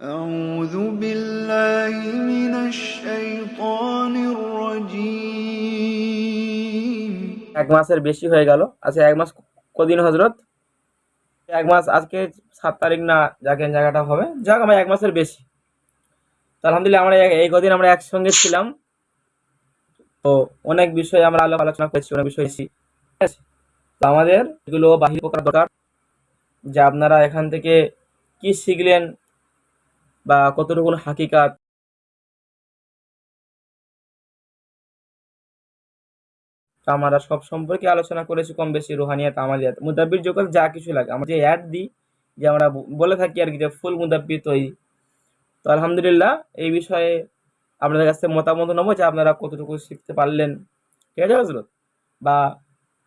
أعوذ بالله من الشيطان الرجيم। এক মাসের বেশি হয়ে গেল। আচ্ছা, এক মাস কদিন হজরত? এক মাস আজকে 7 তারিখ না, যাকে জায়গাটা হবে, যাক আমার এক মাসের বেশি। তো আলহামদুলিল্লাহ আমরা এই কদিন আমরা একসঙ্গে ছিলাম। তো অনেক বিষয়ে আমরা আলোচনা করেছি, অনেক বিষয় ঠিক আছে? তো আমাদের এগুলো বাহির করা দরকার, যে আপনারা এখান থেকে কি শিখলেন বা কতটুকু হাকিকাত। তো আমরা সব সম্পর্কে আলোচনা করেছি কম বেশি, রুহানিয়াত, আমালিয়াত, মুদাব্বির জগৎ যা কিছু লাগে আমরা যে অ্যাড দিই, যে আমরা বলে থাকি আর কি, যে ফুল মুদাব্বির তৈরি। তো আলহামদুলিল্লাহ এই বিষয়ে আপনাদের কাছ থেকে মতামত নেবো, যে আপনারা কতটুকু শিখতে পারলেন, ঠিক আছে হজরত, বা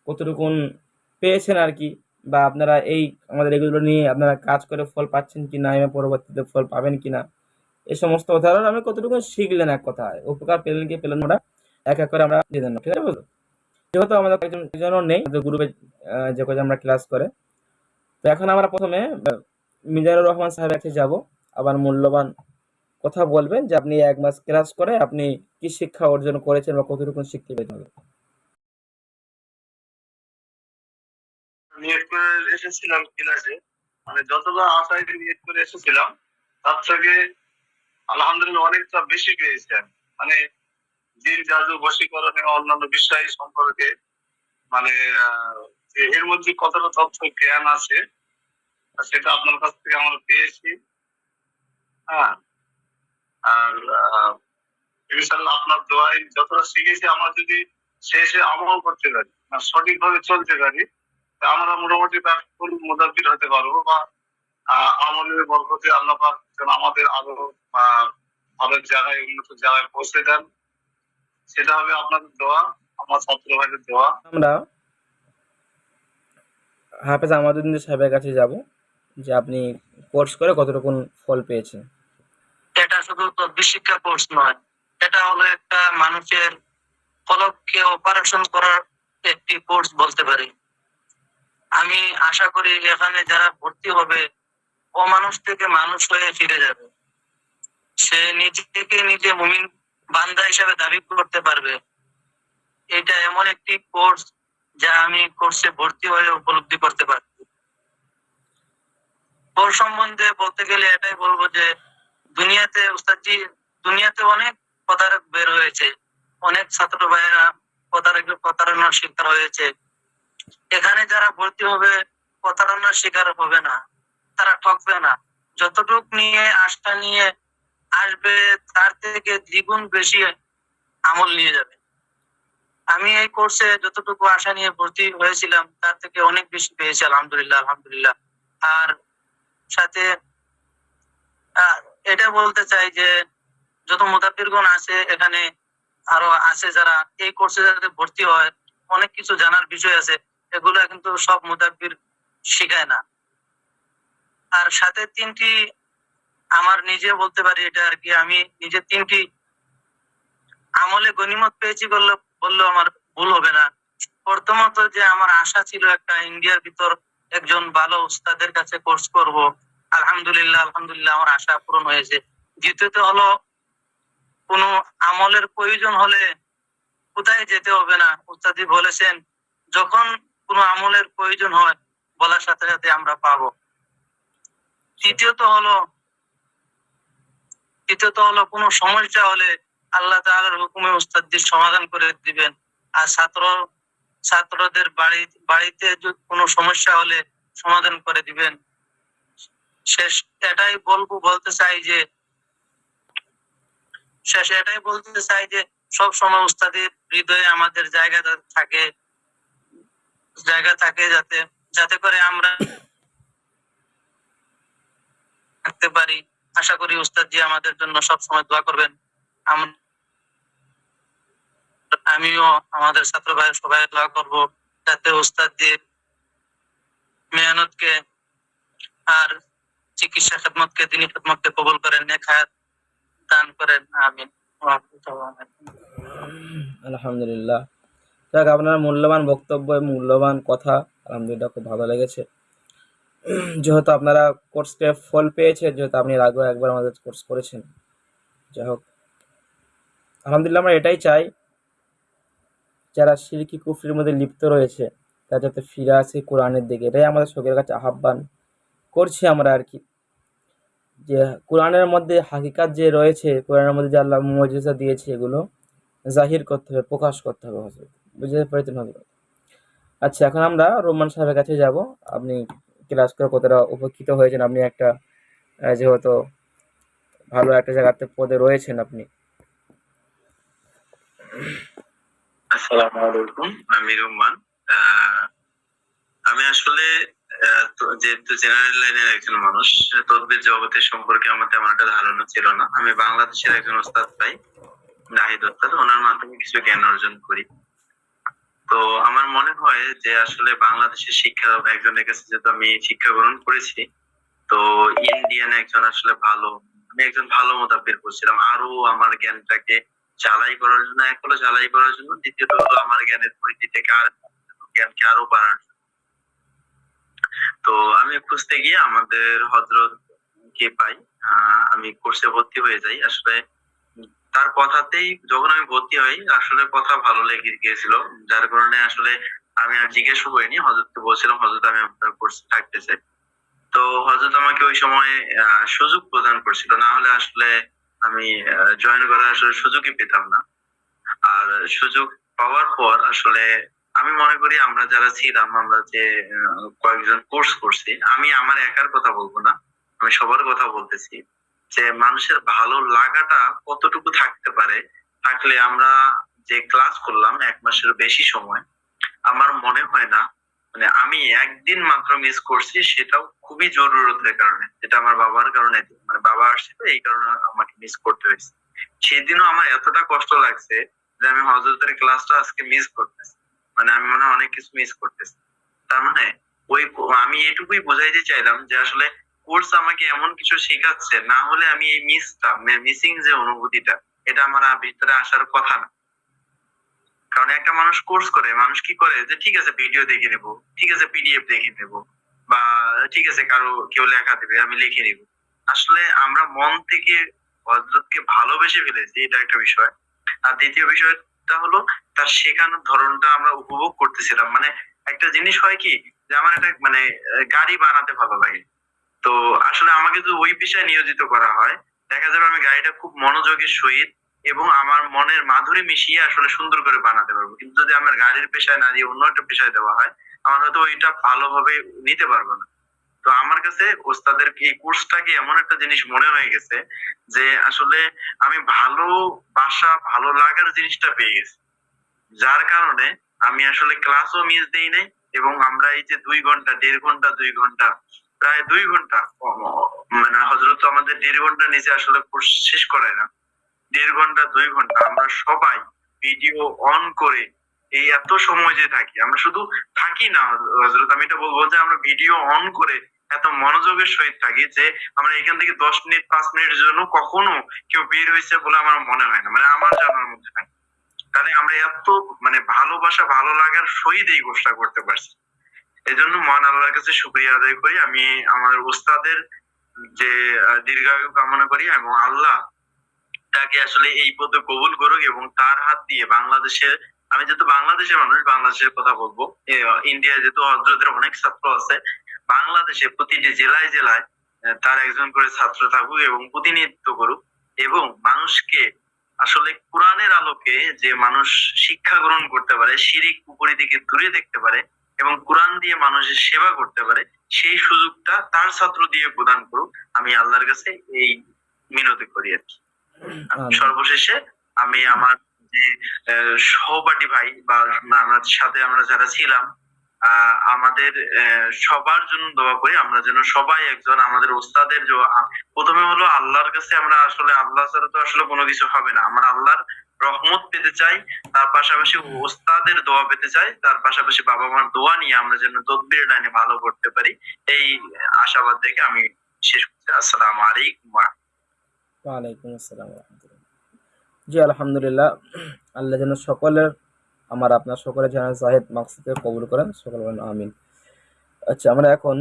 কতটুকু পেয়েছেন আর কি, বা আপনারা এই আমাদের এগুলো নিয়ে আপনারা কাজ করে ফল পাচ্ছেন কি না, এবং পরবর্তীতে ফল পাবেন কি না, এই সমস্ত উদাহরণ আমি কতটুকু শিখলেন, এক কথায় উপকার পেলেন কি পেলেন, ওরা এক এক করে আমরা জেনে নেব, ঠিক আছে হজরত? যেহেতু আমাদের একজনও নেই গ্রুপে, যে কজন আমরা ক্লাস করে। তো এখন আমরা প্রথমে মিজানুর রহমান সাহেবের কাছে যাব, আবার মূল্যবান কথা বলবেন, যে আপনি এক মাস ক্লাস করে আপনি কি শিক্ষা অর্জন করেছেন বা কতটুকু শিখতে পেরেছেন। নিয়ত করে এসেছিলাম ক্লাসে, মানে যতটা আশায় নিয়ত করে এসেছিলাম তার থেকে আলহামদুলিল্লাহ অনেকটা বেশি পেয়েছি আমি। মানে জিন জাদু বশীকরণ এবং অন্যান্য বিষয় সম্পর্কে, মানে যে এর মধ্যে কতটা তথ্য জ্ঞান আছে সেটা আপনার কাছ থেকে আমরা পেয়েছি। হ্যাঁ, আর ইনশাআল্লাহ আপনার দোয়ায় যতটা শিখেছি আমরা যদি শেষে আমল করতে পারি, সঠিকভাবে চলতে পারি, তা আমরা মোটামুটি তার ফুল মুদাব্বির হতে পারবো, বা আমলের বরকতে আল্লাহ পাক যেন আমাদের আরো ভালো জায়গায়, উন্নত জায়গায় পৌঁছে দেন। সেটা হবে আপনাদের দোয়া, আমার ছাত্র ভাইদের দোয়া। আমরা হাফেজ আমাদুদ্দিন সাহেবের কাছে যাব, যে আপনি কোর্স করে কতটুকু ফল পেয়েছেন। এটা শুধু তদ্বির শিক্ষা কোর্স নয়, এটা হলো একটা মানুষের ফলককে অপারেশন করার একটি কোর্স বলতে পারি। আমি আশা করি এখানে যারা ভর্তি হবে ও মানুষ থেকে মানুষ হয়ে ফিরে যাবে, সে নিজেকে নিজে মুমিন বান্দা হিসেবে দাবি করতে পারবে। এটা এমন একটি কোর্স যা আমি কোর্সে ভর্তি হয়ে উপলব্ধি করতে পারি। কোর্স সম্বন্ধে বলতে গেলে এটাই বলবো যে দুনিয়াতে উস্তাদজি, দুনিয়াতে অনেক প্রতারক বের হয়েছে, অনেক ছাত্র ভাইয়েরা প্রতারণার শিকার হয়েছে। এখানে যারা ভর্তি হবে প্রতারণার শিকার হবে না, তারা ঠকবে না। যতটুক নিয়ে আশা নিয়ে আসবে তার থেকে দ্বিগুণ বেশি আমল নিয়ে যাবে। আমি এই কোর্সে যতটুকু আশা নিয়ে ভর্তি হয়েছিলাম তার থেকে অনেক বেশি পেয়েছি, আলহামদুলিল্লাহ আলহামদুলিল্লাহ। আর সাথে এটা বলতে চাই যে যত মুতাব্বিরগণ আছে এখানে, আরো আছে যারা এই কোর্সে যাতে ভর্তি হয়, অনেক কিছু জানার বিষয় আছে, এগুলো কিন্তু সব মুতাব্বির শিখায় না। আর সাথে তিনটি, আমার নিজে বলতে পারি এটা আর কি, আমি নিজে তিনটি আমলে গনিমত পেয়েছি বললেও আমার ভুল হবে না। প্রথমত যে আমার আশা ছিল একটা ইন্ডিয়ার ভিতর একজন ভালো উস্তাদের কাছে কোর্স করব, আলহামদুলিল্লাহ আলহামদুলিল্লাহ আমার আশা পূরণ হয়েছে। দ্বিতীয়ত হলো কোনো আমলের প্রয়োজন হলে কোথায় যেতে হবে না, উস্তাদি বলেছেন যখন কোনো আমলের প্রয়োজন হয় বলার সাথে সাথে আমরা পাবো। তৃতীয়ত হলো কোনো সমস্যা হলে আল্লাহ তাআলার হুকুমে উস্তাদদের সমাধান করে দিবেন। আর ছাত্রদের বাড়িতে যদি কোনো সমস্যা হলে সমাধান করে দিবেন। শেষ এটাই বলতে চাই যে সব সময় উস্তাদের হৃদয়ে আমাদের জায়গা থাকে, যাতে করে আমরা থাকতে পারি। আশা করি উস্তাদ জি আমাদের জন্য সব সময় দোয়া করবেন। আমিও আমাদের ছাত্র ভাই সবাই দোয়া করব যাতে উস্তাদ জি মেহনতকে আর চিকিৎসা খেদমতকে, দিনী খেদমতকে কবুল করেন, নেক হায়াত দান করেন, আমিন। আলহামদুলিল্লাহ। যাক, আপনার মূল্যবান বক্তব্য, মূল্যবান কথা, আলহামদুলিল্লাহ খুব ভালো লেগেছে। যেহেতু আপনারা কোর্সটা ফল পেয়েছেন, যেহেতু আপনি এর আগেও একবার আমাদের কোর্স করেছেন, যাই হোক আলহামদুলিল্লাহ আমরা এটাই চাই যারা শিরকি কুফরির মধ্যে লিপ্ত রয়েছে তারা যাতে ফিরে আসে কোরআনের দিকে। এটাই আমাদের সকলের কাছে আহ্বান করছি আমরা আর কি, যে কোরআনের মধ্যে হাকিকাত যে রয়েছে, কোরআনের মধ্যে যে আল্লাহ মুজিজা দিয়েছে এগুলো জাহির করতে হবে, প্রকাশ করতে হবে হযরত, বুঝতে পেরেছেন হযরত? আচ্ছা, এখন আমরা রোমান সাহেবের কাছে যাব। আপনি ক্লাস করে কতটা উপকৃত হয়েছেন? আপনি একটা যেহেতু ভালো একটা জায়গাতে পদে রয়েছেন আপনি। আসসালামু আলাইকুম, আমি রোমান। আমি আসলে যেহেতু জেনারেল লাইনের একজন মানুষ, তদ্বির জগতের সম্পর্কে আমার তেমন একটা ধারণা ছিল না। আমি বাংলাদেশের একজন ওস্তাদ পাই, নাহিদ ওস্তাদ, ওনার মাধ্যমে কিছু জ্ঞান অর্জন করি। তো আমার মনে হয় যে আসলে বাংলাদেশের শিক্ষা একজনের কাছে যেহেতু আমি শিক্ষা গ্রহণ করেছি, তো ইন্ডিয়ান একজন আসলে আমি একজন ভালো মোতাবের করছিলাম আরো আমার জ্ঞানটাকে ঝালাই করার জন্য, এক হলো ঝালাই করার জন্য, দ্বিতীয়ত হলো আমার জ্ঞানের পরিধিটাকে জ্ঞানকে আরো বাড়ার জন্য। তো আমি খুঁজতে গিয়ে আমাদের হযরত কে পাই, আমি কোর্সে ভর্তি হয়ে যাই। আসলে তার কথাতেই যখন আমি ভর্তি হই, আসলে কথা ভালো লেগে গিয়েছিল, যার কারণে আসলে আমি আর জিজ্ঞেস করিনি, হযরতকে বলছিলাম হযরত আমি আপনার কোর্সে থাকতে চাই। তো হযরত আমাকে ওই সময় সুযোগ প্রদান করছিল, না হলে আসলে আমি জয়েন করার আসলে সুযোগই পেতাম না। আর সুযোগ পাওয়ার পর আসলে আমি মনে করি আমরা যারা ছিলাম, আমরা যে কয়েকজন কোর্স করছি, আমি আমার একার কথা বলবো না, আমি সবার কথা বলতেছি, যে মানুষের ভালো লাগাটা কতটুকু থাকতে পারে থাকলে আমরা যে ক্লাস করলাম 1 মাসের বেশি সময়, আমার মনে হয় না, মানে আমি একদিন মাত্র মিস করছি, সেটাও খুবই জরুরতের কারণে, যেটা আমার বাবার কারণে, মানে বাবা আসছিল এই কারণে আমাকে মিস করতে হয়েছে। সেদিনও আমার এতটা কষ্ট লাগছে যে আমি হযরতের ক্লাসটা আজকে মিস করতেছি, মানে আমি মনে হয় অনেক কিছু মিস করতেছি। তার মানে আমি এটুকুই বোঝাইতে চাইলাম যে আসলে কোর্স আমাকে এমন কিছু শেখাচ্ছে, না হলে আমি এই মিসিং যে অনুভূতিটা, এটা আমার ভিতরে আসার কথা না। কারণ একটা মানুষ কোর্স করে, মানুষ কি করে যে ঠিক আছে ভিডিও দেখে নেবো, ঠিক আছে পিডিএফ দেখে নেবো, বা ঠিক আছে কেউ লেখা দেবে আমি লিখে নিব। আসলে আমরা মন থেকে হযরতকে ভালোবেসে ফেলেছি, এটা একটা বিষয়। আর দ্বিতীয় বিষয়টা হলো তার শেখানোর ধরনটা আমরা উপভোগ করতেছিলাম। মানে একটা জিনিস হয় কি, যে আমার একটা মানে গাড়ি বানাতে ভালো লাগে, তো আসলে আমাকে যদি ওই পেশায় নিয়োজিত করা হয়, দেখা যাবে আমি গাড়িটা খুব মনোযোগের সহিত এবং আমার মনের মাধুরী মিশিয়ে আসলে সুন্দর করে বানাতে পারবো। কিন্তু যদি আমার গাড়ির পেশায় না দিয়ে অন্য একটা পেশায় দেওয়া হয়, আমার হয়তো ওইটা ভালোভাবে নিতে পারবো না। তো আমার কাছে ওস্তাদের এই কোর্সটাকে এমন একটা জিনিস মনে হয়ে গেছে যে আসলে আমি ভালো লাগার জিনিসটা পেয়ে গেছি, যার কারণে আমি আসলে ক্লাসও মিস দেই নাই। এবং আমরা এই যে 2 ঘন্টা 1.5 ঘন্টা 2 ঘন্টা প্রায় 2 ঘন্টা, মানে হযরত আমাদের 1.5 ঘন্টা নিচে আসলে কোর্স শেষ করায় না, 1.5 ঘন্টা 2 ঘন্টা আমরা সবাই ভিডিও অন করে এই এত সময় যে থাকি, আমরা শুধু থাকি না হযরত, আমি এটা বলবো যে আমরা ভিডিও অন করে এত মনোযোগের সহিত থাকি যে আমরা এখান থেকে 10 মিনিট 5 মিনিটের জন্য কখনো কেউ বের হয়েছে বলে আমার মনে হয় না, মানে আমার জানার মধ্যে নাই। তাহলে আমরা এত মানে ভালোবাসা ভালো লাগার সহিত এই কোর্সটা করতে পারছি। এই জন্য মহান আল্লাহর কাছে শুকরিয়া আদায় করি। আমি আমাদের উস্তাদের যে দীর্ঘায়ু কামনা করি এবং আল্লাহ তাকে আসলে এই পদে কবুল করুক এবং তার হাত দিয়ে বাংলাদেশের, আমি যেহেতু বাংলাদেশের মানুষ বাংলাদেশের কথা বলবো, ইন্ডিয়ায় যেহেতু হযরতের অনেক ছাত্র আছে, বাংলাদেশে প্রতিটি জেলায় জেলায় তার একজন করে ছাত্র থাকুক এবং প্রতিনিধিত্ব করুক, এবং মানুষকে আসলে কোরআনের আলোকে যে মানুষ শিক্ষা গ্রহণ করতে পারে, শিরিক কুফরি থেকে দূরে দেখতে পারে এবং কোরআন দিয়ে মানুষের সেবা করতে পারে, সেই সুযোগটা তার ছাত্র দিয়ে প্রদান করুক, আমি আল্লাহর কাছে এই মিনতি করি আর কি। সর্বশেষে আমি আমার যে সহপাঠী ভাই বা আমার সাথে আমরা যারা ছিলাম, আমাদের সবার জন্য দোয়া করি, আমরা যেন সবাই একজন আমাদের ওস্তাদের প্রথমে হলো আল্লাহর কাছে, আমরা আসলে আল্লাহ ছাড়া তো আসলে কোনো কিছু হবে না, আমরা আল্লাহর রহমত পেতে চাই, তার পাশাপাশি ওস্তাদের দোয়া পেতে চাই, তার পাশাপাশি বাবা মার দোয়া নিয়ে আমরা যেন তদবির লাইনে ভালো করতে পারি, এই আশাবাদ দেখে আমি শেষ করছি। আসসালামু আলাইকুম। ওয়ালাইকুম আসসালাম ওয়া রাহমাতুল্লাহ। জি আলহামদুলিল্লাহ, আল্লাহ যেন সকলের আপনার সকলের যেন জাহিদ মাকসুদকে কবুল করেন, সকল বলেন আমিন। আচ্ছা, আমরা এখন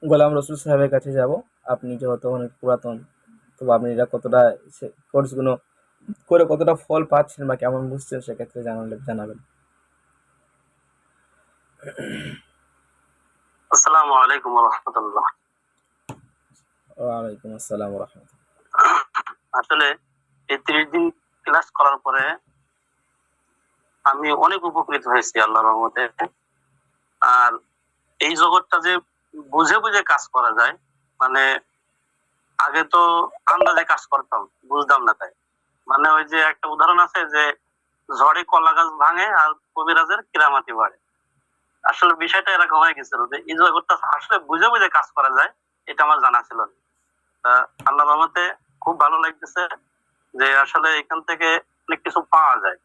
গোলাম রসুল সাহেবের কাছে যাব। আপনি যেহেতু অনেক পুরাতন, তো আপনি এটা কতটা কোর্সগুলো করে কতটা ফল পাচ্ছেন বা কেমন বুঝছেন সেক্ষেত্রে জানাবেন। আসসালামু আলাইকুম ওয়া রাহমাতুল্লাহ। ওয়ালাইকুম আসসালাম রহমতুল্লাহ। আসলে এই 30 দিন ক্লাস করার পরে আমি অনেক উপকৃত হয়েছি আল্লাহর রহমতে। আর এই জগৎটা যে বুঝে বুঝে কাজ করা যায়, মানে আগে তো আন্দাজে কাজ করতাম, বুঝতাম না। তাই মানে ওই যে একটা উদাহরণ আছে যে ঝড়ে কলা গাছ ভাঙে আর কবিরাজের কিরামাতি বাড়ে। আসলে বিষয়টা এরকম হয়ে গেছিল যে এই জগৎটা আসলে বুঝে বুঝে কাজ করা যায়, এটা আমার জানা ছিল না। আল্লাহর রহমতে খুব ভালো লাগতেছে যে আসলে এখান থেকে অনেক কিছু পাওয়া যায়।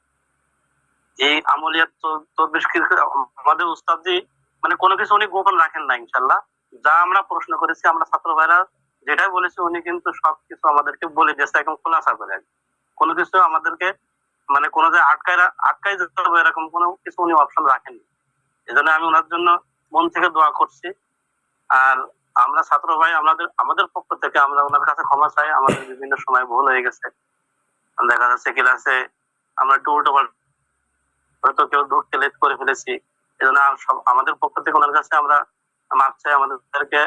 এই আমলিয়াত তো বেশ কিছু আমাদের উস্তাদজি মানে কোনো কিছু উনি গোপন রাখেন না। ইনশাল্লাহ যা আমরা প্রশ্ন করেছি, আমরা ছাত্র ভাইরা যেটাই বলেছি, উনি কিন্তু সবকিছু আমাদেরকে বলে দিয়েছে একদম খোলাসা করে। কোনো কিছু আমাদেরকে মানে কোনো যে আটকায় যেতে হবে এরকম কোনো কিছু উনি অপশন রাখেননি। এই জন্য আমি ওনার জন্য মন থেকে দোয়া করছি। আর আমরা ছাত্র ভাই আমাদের পক্ষ থেকে আমরা ওনার কাছে ক্ষমা চাই। আমাদের বিভিন্ন সময় ভুল হয়ে গেছে, দেখা যাচ্ছে ক্লাসে আমরা একটু উল্টো হয়তো কেউ ঢুকতে লেট করে ফেলেছি। এই জন্য আমাদের পক্ষ থেকে ওনার কাছে আমরা মাপ চাই, আমাদেরকে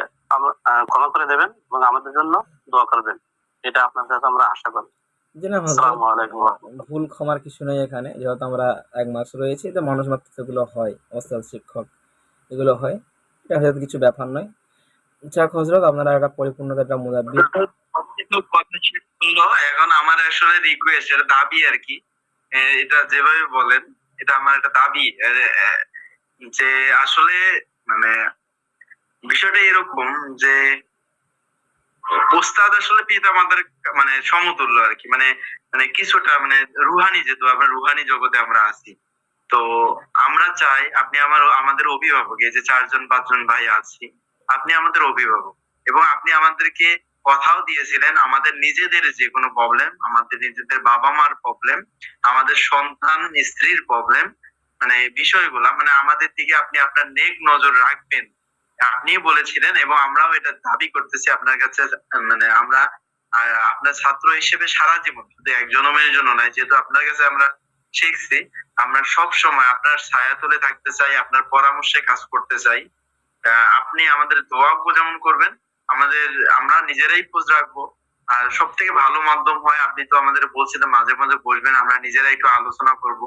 ক্ষমা করে দেবেন এবং আমাদের জন্য দোয়া করবেন, এটা আপনার কাছে আমরা আশা করি। জি না, আসসালামু আলাইকুম। ভুল ক্ষমার কিছু নেই এখানে, যেহেতু আমরা 1 মাস রয়েছি, তো মানুষ মাত্র এগুলো হয়, ওস্তাদ শিক্ষক এগুলো হয়, এটা হয়তো কিছু ব্যাপার নয়। যাক হযরত, আপনারা একটা পরিপূর্ণতা, একটা মুদাব্বির। কথা শেষ করলো। এখন আমার আসলে রিকোয়েস্ট, এটা দাবি আর কি, এটা যেভাবে বলেন এটা আমার একটা দাবি যে আসলে মানে বিষয়টা এরকম যে ওস্তাদ আসলে পিতা মাতার মানে সমতুল্য আর কি, মানে মানে কিছুটা মানে রুহানি, যেহেতু আমরা রুহানি জগতে আমরা আছি, তো আমরা চাই আপনি আমাদের অভিভাবক। এই যে 4-5 ভাই আছি, আপনি আমাদের অভিভাবক এবং আপনি আমাদেরকে কথাও দিয়েছিলেন আমাদের নিজেদের যে কোনো প্রবলেম, আমাদের নিজেদের বাবা মার প্রবলেম, আমাদের সন্তান স্ত্রীর প্রবলেম, মানে বিষয়গুলা মানে আমাদের দিকে আপনি আপনার নেক নজর রাখবেন, আপনি বলেছিলেন এবং আমরাও এটা দাবি করতেছি আপনার কাছে। মানে আমরা আপনার ছাত্র হিসেবে সারা জীবন, শুধু এক জন্মের জন্য নয়, যেহেতু আপনার কাছে আমরা শিখছি, আমরা সব সময় আপনার ছায়াতলে থাকতে চাই, আপনার পরামর্শে কাজ করতে চাই। আপনি আমাদের দোয়া যেমন করবেন, আমরা নিজেরাই খোঁজ রাখবো। আর সব থেকে ভালো মাধ্যম হয়, আপনি তো আমাদের বলছিলেন মাঝে মাঝে বলবেন, আমরা নিজেরাই একটু আলোচনা করব,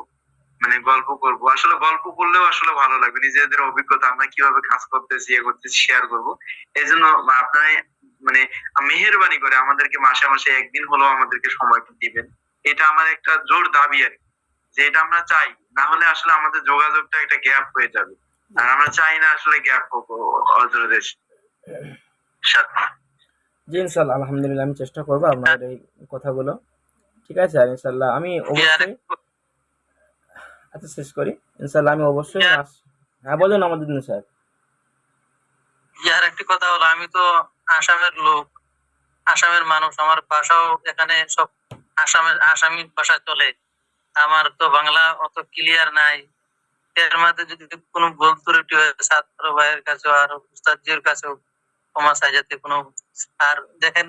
মানে গল্প করব। আসলে গল্প করলেও আসলে ভালো লাগবে, নিজেদের অভিজ্ঞতা আমরা কিভাবে কাজ করতেছি শেয়ার করব। এই জন্য আপনারা মানে মেহেরবানি করে আমাদেরকে মাসে মাসে একদিন হলেও আমাদেরকে সময় দিবেন, এটা আমার একটা জোর দাবি আর কি, যে এটা আমরা চাই। না হলে আসলে আমাদের যোগাযোগটা একটা গ্যাপ হয়ে যাবে, আর আমরা চাই না আসলে গ্যাপ হোক অজরদের সাথে। জি ইনশাল্লাহ, আলহামদুলিল্লাহ, আমি চেষ্টা করবো আপনাদের এই কথাগুলো, ঠিক আছে। আর ইনশাল্লাহ আমি অবশ্যই, আচ্ছা শেষ করি, ইনশাল্লাহ আমি অবশ্যই হ্যাঁ বলুন আমাদের দিন স্যার। ইয়ার একটি কথা হলো, আমি তো আসামের লোক, আসামের মানুষ, আমার ভাষাও এখানে সব আসামি ভাষা চলে। আমার তো বাংলা অত ক্লিয়ার নাই। এর মধ্যে যদি কোনো ভুল ত্রুটি হয়, ছাত্র ভাইয়ের কাছে আর উস্তাদজির কাছেও ক্ষমা চাই, যাতে কোনো। আর দেখেন,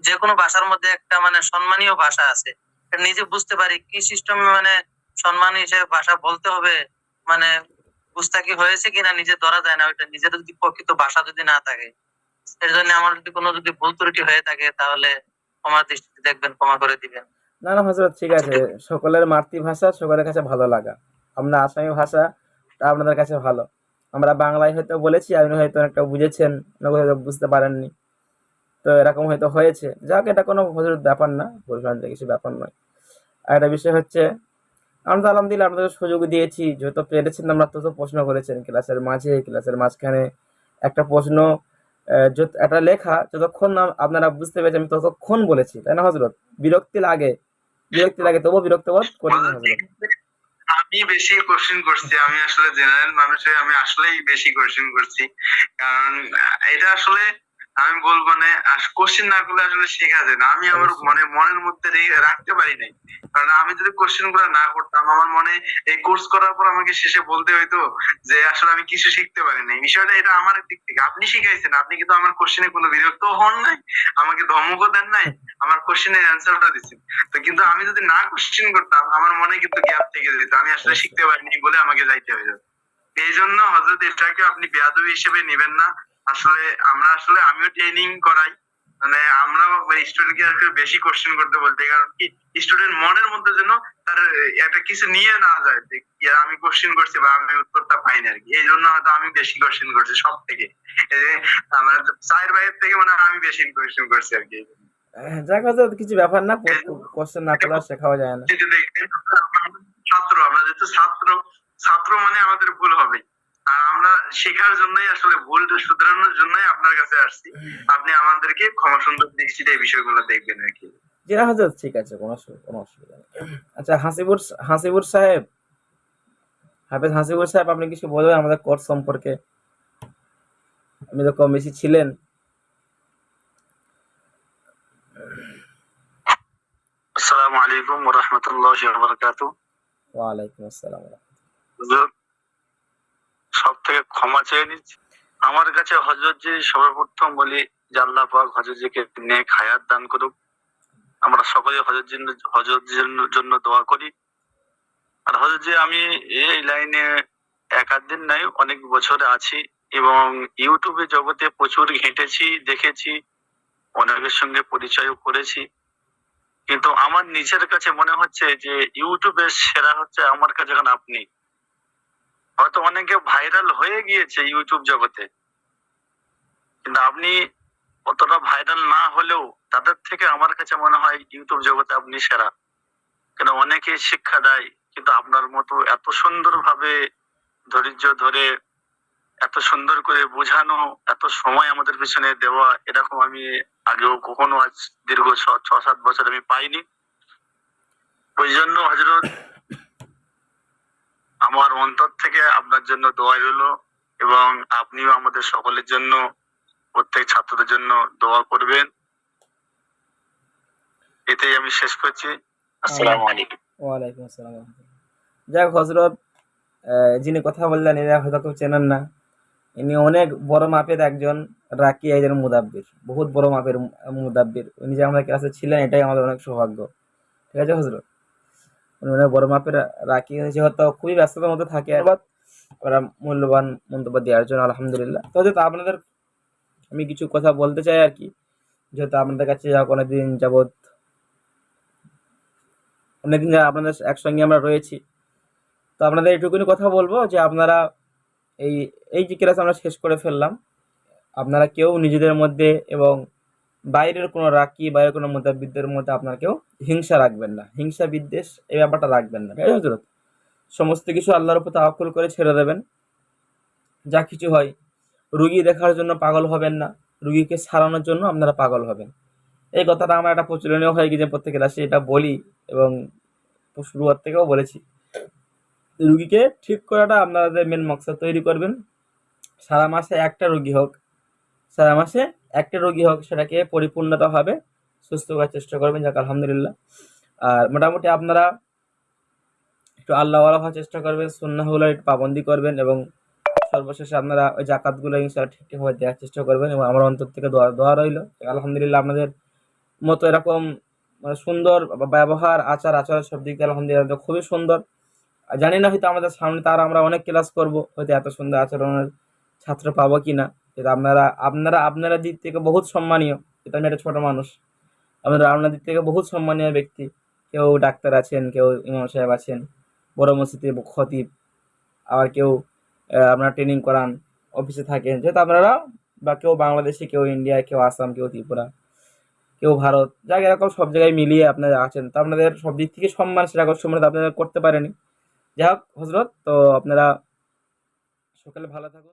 যে কোনো ভাষার মধ্যে একটা মানে সম্মানীয় ভাষা আছে, নিজে বুঝতে পারি কি সিস্টেমে মানে সম্মান হিসেবে ভাষা বলতে হবে, মানে বুঝতাকি হয়েছে কিনা নিজে ধরা যায় না। ওইটা নিজের যদি প্রকৃত ভাষা যদি না থাকে, এর জন্য আমার যদি ভুল ত্রুটি হয়ে থাকে, তাহলে ক্ষমার দৃষ্টিতে দেখবেন, ক্ষমা করে দিবেন। না না হযরত, ঠিক আছে, সকলের মাতৃভাষা সকলের কাছে ভালো লাগা। আমরা আসামি ভাষা আপনাদের কাছে ভালো, আমরা বাংলায় হয়তো বলেছি, আপনি হয়তো একটা বুঝেছেন, হয়তো বুঝতে পারেননি, তো এরকম হয়তো হয়েছে। যাক, এটা কোনো হযরত ব্যাপার না, পরিমাণটা কিছু ব্যাপার নয়। আর একটা বিষয় হচ্ছে, আমরা তো আলহামদুলিল্লাহ আপনাদের সুযোগ দিয়েছি, যত পেরেছেন আমরা তত প্রশ্ন করেছেন, ক্লাসের মাঝে, ক্লাসের মাঝখানে একটা প্রশ্ন, একটা লেখা, যতক্ষণ না আপনারা বুঝতে পেরেছেন আমি ততক্ষণ বলেছি, তাই না হযরত? বিরক্তি লাগে তবুও বিরক্ত বোধ করিনি হযরত। আমি বেশি কোশ্চেন করছি, আমি আসলে জেনারেল মানুষ হয়ে আমি আসলেই বেশি কোশ্চেন করছি, কারণ এটা আসলে আমি বলবো না, কোশ্চেন না করলে আসলে শেখা যায় না। আমি আমার মনের মধ্যে রাখতে পারি নাই, কারণ আমি যদি কোশ্চেন গুলো না করতাম, আমার মনে এই কোর্স করার পর আমাকে শেষে বলতে হইতো যে আসলে আমি কিছু শিখতে পারি নাই। বিষয়টা এটা আমার দিক থেকে। আপনি শিখাইছেন, আপনি কিন্তু আমার কোশ্চেনে কোনো বিরক্ত হন নাই, আমাকে ধমকও দেন নাই, আমার কোশ্চেনের অ্যান্সারটা দিচ্ছেন। তো কিন্তু আমি যদি না কোশ্চেন করতাম, আমার মনে কিন্তু গ্যাপ থেকে যেত, আমি আসলে শিখতে পারিনি বলে আমাকে যাইতে হয়ে যেত। এই জন্য হযরত এটাকে আপনি বেয়াদবি হিসেবে নেবেন না। আসলে আমিও ট্রেনিং করাই, মানে আমরা স্টুডেন্টকে আর বেশি কোশ্চেন করতে বলতে, কারণ কি স্টুডেন্ট মনের মধ্যে যেন তার একটা কিছু নিয়ে না যায় যে আমি কোশ্চেন করছি বা আমি উত্তরটা পাইনি আর কি। এই জন্য হয়তো আমি বেশি কোশ্চেন করছি সব থেকে, এই যে আমার চার ভাইয়ের থেকে মানে আমি বেশি কোশ্চেন করছি আর কি। যাক হয়তো কিছু ব্যাপার না, কোশ্চেন না করলে আর শেখাও যায় না। কিন্তু দেখবেন আমরা যেহেতু ছাত্র মানে আমাদের ভুল হবে, আর আমরা শেখার জন্যই আসলে ভুলটা শুধরানোর জন্যই আপনার কাছে আসছি। আপনি আমাদেরকে ক্ষমা সুন্দর দৃষ্টিতে এই বিষয়গুলো দেখবেন আর কি। জি হযরত, ঠিক আছে, কোনো অসুবিধা নেই। আচ্ছা হাসিবুর সাহেব, হাফেজ হাসিবুর সাহেব, আপনি কিছু বলবেন আমাদের কোর্স সম্পর্কে? আপনি তো কম বেশি ছিলেন। আসসালামু আলাইকুম ওয়া রাহমাতুল্লাহি ওয়া বারাকাতুহু। ওয়া আলাইকুম আসসালাম। হুজুর, সব থেকে ক্ষমা চেয়ে নিচ্ছি। আমার কাছে হযরত জি সর্বপ্রথম বলি যে আল্লাহ পাক হযরত জিকে নেক হায়াত দান করুক। আমরা সকলে হযরত জির জন্য দোয়া করি। আর হযরত জি, আমি এই লাইনে এক আধ দিন নাই, অনেক বছরে আছি এবং ইউটিউবে জগতে প্রচুর ঘেঁটেছি, দেখেছি, অনেকের সঙ্গে পরিচয় করেছি। কিন্তু আমার নিজের কাছে মনে হচ্ছে যে ইউটিউবের সেরা হচ্ছে আমার কাছে এখন আপনি। হয়তো অনেকে ভাইরাল হয়ে গিয়েছে ইউটিউব জগতে, কিন্তু আপনি অতটা ভাইরাল না হলেও তাদের থেকে আমার কাছে মনে হয় ইউটিউব জগতে আপনি সেরা। কেন অনেকে শিক্ষা দেয়, কিন্তু আপনার মতো এত সুন্দর ভাবে ধৈর্য ধরে এত সুন্দর করে বোঝানো, এত সময় আমাদের পিছনে দেওয়া, এরকম আমি আগেও কখনো আজ দীর্ঘ 6-7 বছর আমি পাইনি। ওই জন্য হযরত আমার অন্তর থেকে আপনার জন্য দোয়া রইল, এবং আপনিও আমাদের সকলের জন্য, প্রত্যেক ছাত্রদের জন্য দোয়া করবেন। এটাই আমি শেষ করছি। আসসালামু আলাইকুম। ওয়ালাইকুম আসসালাম। যাক হযরত, যিনি কথা বললেন এরা হয়তো কেউ চেনেন না। ইনি অনেক বড় মাপের একজন রাকি, একজন মুদাব্বির, বহুত বড় মাপের মুদাব্বির। উনি যে আমাদের ক্লাসে ছিলেন, এটাই আমাদের অনেক সৌভাগ্য। ঠিক আছে হযরত, উনি অনেক বড় মাপের রাকি, যেহেতু খুবই ব্যস্ততার মধ্যে থাকে, ওরা মূল্যবান মন্তব্য দেওয়ার জন্য আলহামদুলিল্লাহ। তো হয়তো আপনাদের আমি কিছু কথা বলতে চাই আর কি, যেহেতু আপনাদের কাছে অনেকদিন যাবৎ আপনাদের একসঙ্গে আমরা রয়েছি। তো আপনাদের এটুকুনি কথা বলবো যে আপনারা এই যে ক্লাস আমরা শেষ করে ফেললাম, আপনারা কেউ নিজেদের মধ্যে এবং বাইরের কোনো রাকি, বাইরের কোনো মুতাব্বিদের মধ্যে আপনারা কেউ হিংসা রাখবেন না, হিংসা বিদ্বেষ এই ব্যাপারটা রাখবেন না। ঠিক আছে হযরত, সমস্ত কিছু আল্লাহর উপর তাওয়াক্কুল করে ছেড়ে দেবেন। যা কিছু হয়, রুগী দেখার জন্য পাগল হবেন না, রুগীকে সারানোর জন্য আপনারা পাগল হবেন। এই কথাটা আমার একটা প্রচলনীয় হয়ে গিয়েছে, প্রত্যেক ক্লাসে এটা বলি এবং শুরুয়ার থেকেও বলেছি। রুগীকে ঠিক করাটা আপনাদের মেন মকসদ তৈরি করবেন। সারা মাসে একটা রুগী হোক, সেটাকে পরিপূর্ণতাভাবে সুস্থ করার চেষ্টা করবেন। যাক আলহামদুলিল্লাহ। আর মোটামুটি আপনারা একটু আল্লাহওয়ালা হওয়ার চেষ্টা করবেন, সুন্নাহগুলো একটু পাবন্দি করবেন, এবং সর্বশেষে আপনারা ওই জাকাতগুলো ইনশাআল্লাহ ঠিকঠাকভাবে দেওয়ার চেষ্টা করবেন। এবং আমার অন্তর থেকে দোয়া রইল আলহামদুলিল্লাহ, আপনাদের মতো এরকম সুন্দর ব্যবহার, আচার সব দিক দিয়ে আলহামদুলিল্লাহ খুবই সুন্দর। জানি না হয়তো আমাদের সামনে তার আমরা অনেক ক্লাস করব, হয়তো এত সুন্দর আচরণের ছাত্র পাবো কিনা। কিন্তু আপনারা দিক থেকে বহুত সম্মানীয়। এটা আমি একটা ছোট মানুষ, আপনার দিক থেকে বহুত সম্মানীয় ব্যক্তি। কেউ ডাক্তার আছেন, কেউ ইমাম সাহেব আছেন, বড় মসজিদে খতিব, আবার কেউ আপনারা ট্রেনিং করান, অফিসে থাকেন। যেহেতু আপনারা বা কেউ বাংলাদেশে, কেউ ইন্ডিয়া, কেউ আসাম, কেউ ত্রিপুরা, কেউ ভারত, যাক এরকম সব জায়গায় মিলিয়ে আপনারা আছেন। তো আপনাদের সব দিক থেকে সম্মান, সেরকম সম্মান আপনারা করতে পারেনি। যাই হোক হযরত, তো আপনারা সকালে ভালো থাকুন।